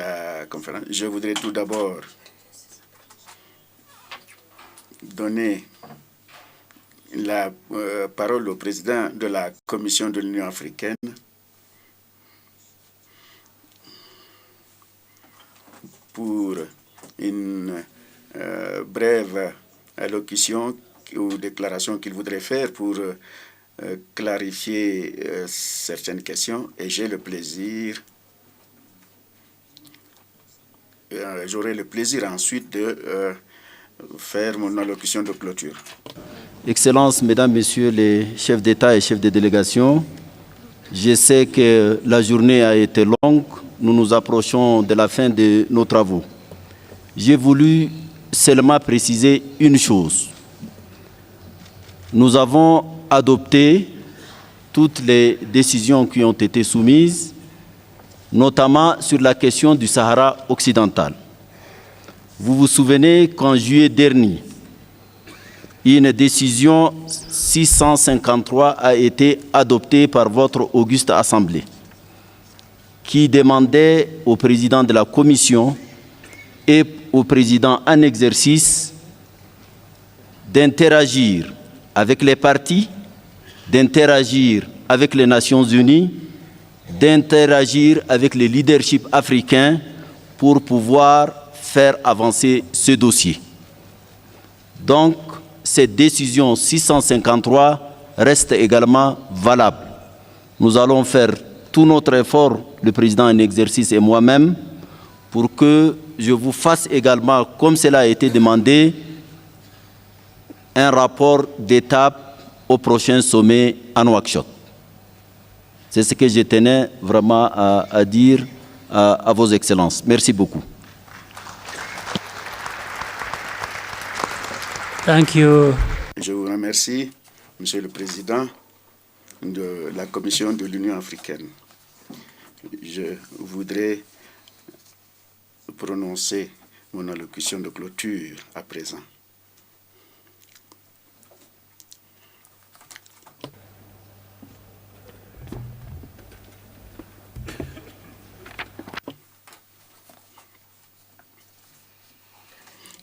la conférence. Je voudrais tout d'abord donner la parole au président de la Commission de l'Union africaine pour une brève allocution ou déclaration qu'il voudrait faire pour clarifier certaines questions. Et j'ai le plaisir, j'aurai le plaisir ensuite de faire mon allocution de clôture. Excellences, Mesdames, Messieurs les chefs d'État et chefs de délégation, je sais que la journée a été longue, nous nous approchons de la fin de nos travaux. J'ai voulu seulement préciser une chose. Nous avons adopté toutes les décisions qui ont été soumises, notamment sur la question du Sahara occidental. Vous vous souvenez qu'en juillet dernier, une décision 653 a été adoptée par votre auguste Assemblée qui demandait au président de la Commission et au président en exercice d'interagir avec les partis, d'interagir avec les Nations Unies, d'interagir avec les leaderships africains pour pouvoir faire avancer ce dossier. Donc, cette décision 653 reste également valable. Nous allons faire tout notre effort, le président en exercice et moi-même, pour que je vous fasse également, comme cela a été demandé, un rapport d'étape au prochain sommet à Nouakchott. C'est ce que je tenais vraiment à dire à vos excellences. Merci beaucoup. Thank you. Je vous remercie, Monsieur le Président de la Commission de l'Union africaine. Je voudrais prononcer mon allocution de clôture à présent.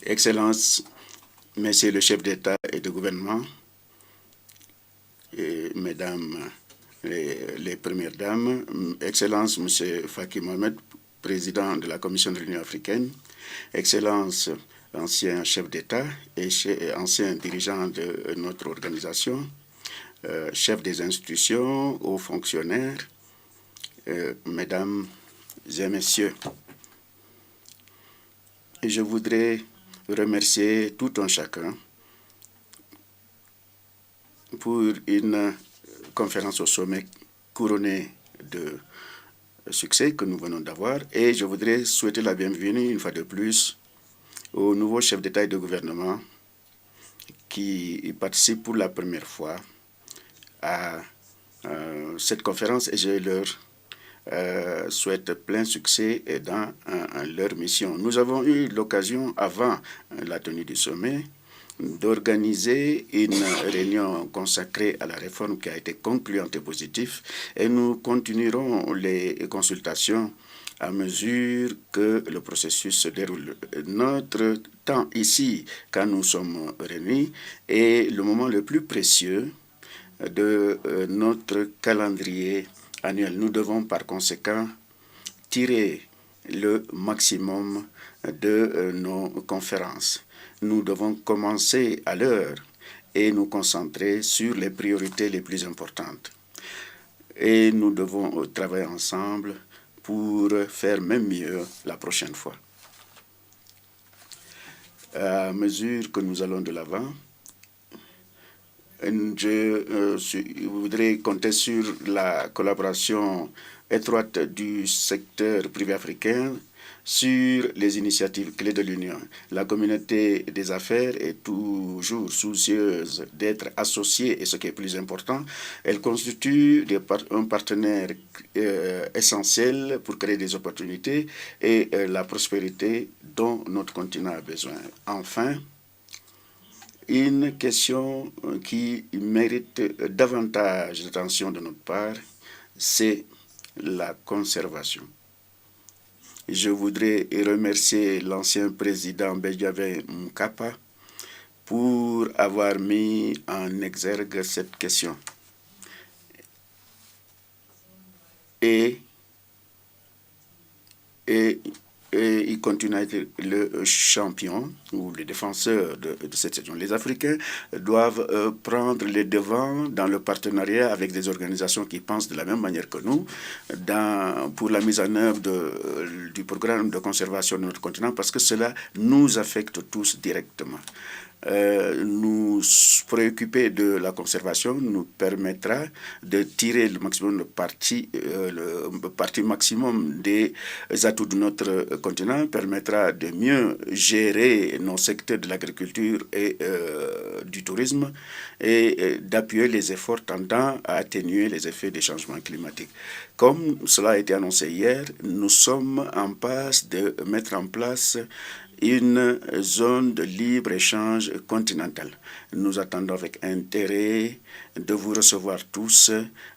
Excellences, Messieurs le chef d'État et de gouvernement, et Mesdames les Premières Dames, Excellences, Monsieur Faki Mohamed, Président de la Commission de l'Union africaine, Excellences, ancien chef d'État et ancien dirigeant de notre organisation, chefs des institutions, hauts fonctionnaires, Mesdames et Messieurs, et je voudrais remercier tout un chacun pour une conférence au sommet couronnée de succès que nous venons d'avoir. Et je voudrais souhaiter la bienvenue une fois de plus aux nouveaux chefs d'État et de gouvernement qui participent pour la première fois à cette conférence, et je leur souhaite plein succès dans leur mission. Nous avons eu l'occasion, avant la tenue du sommet, d'organiser une réunion consacrée à la réforme qui a été concluante et positive, et nous continuerons les consultations à mesure que le processus se déroule. Notre temps ici, quand nous sommes réunis, est le moment le plus précieux de notre calendrier annuel. Nous devons par conséquent tirer le maximum de nos conférences. Nous devons commencer à l'heure et nous concentrer sur les priorités les plus importantes. Et nous devons travailler ensemble pour faire même mieux la prochaine fois. À mesure que nous allons de l'avant, je voudrais compter sur la collaboration étroite du secteur privé africain sur les initiatives clés de l'Union. La communauté des affaires est toujours soucieuse d'être associée, et ce qui est plus important, elle constitue un partenaire essentiel pour créer des opportunités et la prospérité dont notre continent a besoin. Enfin, une question qui mérite davantage d'attention de notre part, c'est la conservation. Je voudrais remercier l'ancien président Benjamin Mkapa pour avoir mis en exergue cette question. Et il continue à être le champion ou le défenseur de cette situation. Les Africains doivent prendre les devants dans le partenariat avec des organisations qui pensent de la même manière que nous pour la mise en œuvre du programme de conservation de notre continent, parce que cela nous affecte tous directement. Nous préoccuper de la conservation nous permettra de tirer le maximum de le parti maximum des atouts de notre continent, permettra de mieux gérer nos secteurs de l'agriculture et du tourisme et d'appuyer les efforts tendant à atténuer les effets des changements climatiques. Comme cela a été annoncé hier, nous sommes en passe de mettre en place une zone de libre-échange continentale. Nous attendons avec intérêt de vous recevoir tous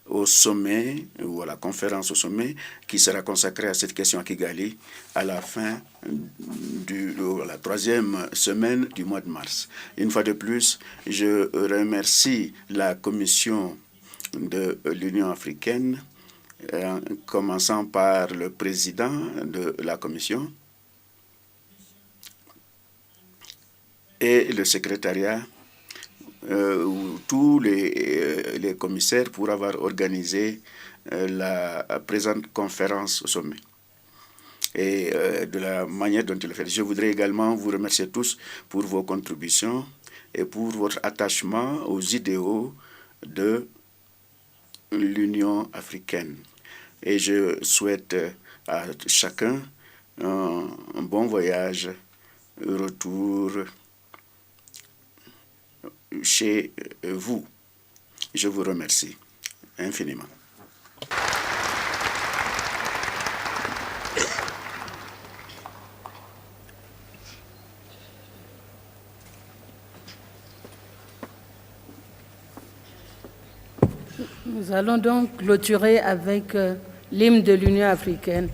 au sommet ou à la conférence au sommet qui sera consacrée à cette question à Kigali à la fin de la 3e semaine du mois de mars. Une fois de plus, je remercie la Commission de l'Union africaine, commençant par le président de la Commission, et le secrétariat, tous les commissaires pour avoir organisé la présente conférence au sommet et de la manière dont il le fait. Je voudrais également vous remercier tous pour vos contributions et pour votre attachement aux idéaux de l'Union africaine. Et je souhaite à chacun un bon voyage, retour chez vous. Je vous remercie infiniment. Nous allons donc clôturer avec l'hymne de l'Union africaine.